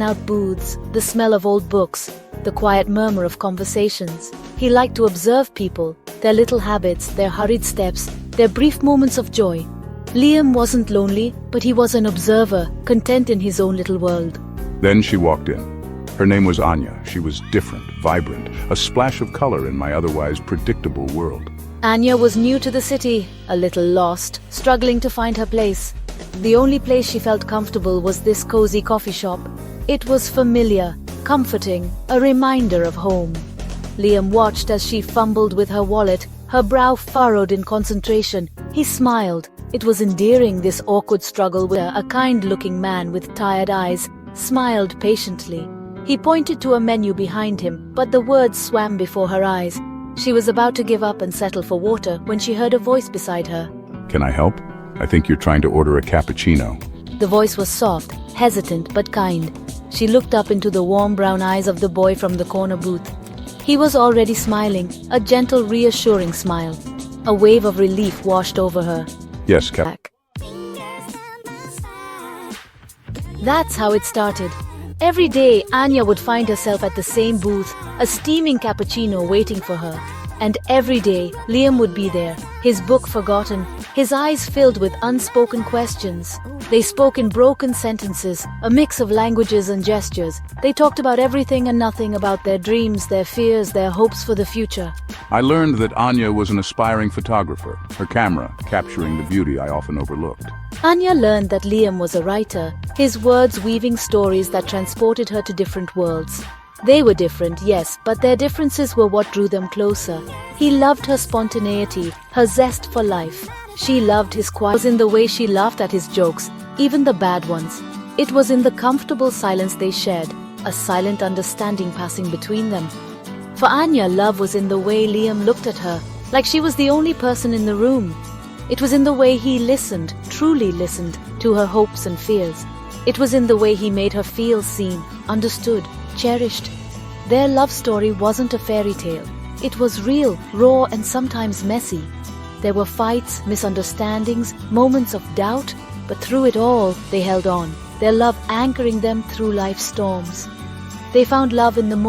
out booths, the smell of old books, the quiet murmur of conversations. He liked to observe people, their little habits, their hurried steps, their brief moments of joy. Liam wasn't lonely, but he was an observer, content in his own little world. Then she walked in. Her name was Anya. She was different, vibrant, a splash of color in my otherwise predictable world. Anya was new to the city, a little lost, struggling to find her place. The only place she felt comfortable was this cozy coffee shop. It was familiar, comforting, a reminder of home. Liam watched as she fumbled with her wallet, her brow furrowed in concentration. He smiled. It was endearing, this awkward struggle where a kind-looking man with tired eyes smiled patiently. He pointed to a menu behind him, but the words swam before her eyes. She was about to give up and settle for water when she heard a voice beside her. Can I help? I think you're trying to order a cappuccino. The voice was soft, hesitant, but kind. She looked up into the warm brown eyes of the boy from the corner booth. He was already smiling, a gentle, reassuring smile. A wave of relief washed over her. Yes, Cap. That's how it started. Every day, Anya would find herself at the same booth, a steaming cappuccino waiting for her. And every day, Liam would be there, his book forgotten, his eyes filled with unspoken questions. They spoke in broken sentences, a mix of languages and gestures. They talked about everything and nothing, about their dreams, their fears, their hopes for the future. I learned that Anya was an aspiring photographer, her camera capturing the beauty I often overlooked. Anya learned that Liam was a writer, his words weaving stories that transported her to different worlds. They were different, yes, but their differences were what drew them closer. He loved her spontaneity, her zest for life. She loved his quiet. It was in the way she laughed at his jokes, even the bad ones. It was in the comfortable silence they shared, a silent understanding passing between them. For Anya, love was in the way Liam looked at her, like she was the only person in the room. It was in the way he listened, truly listened, to her hopes and fears. It was in the way he made her feel seen, understood, cherished. Their love story wasn't a fairy tale. It was real, raw, and sometimes messy. There were fights, misunderstandings, moments of doubt, but through it all, they held on, their love anchoring them through life's storms. They found love in the most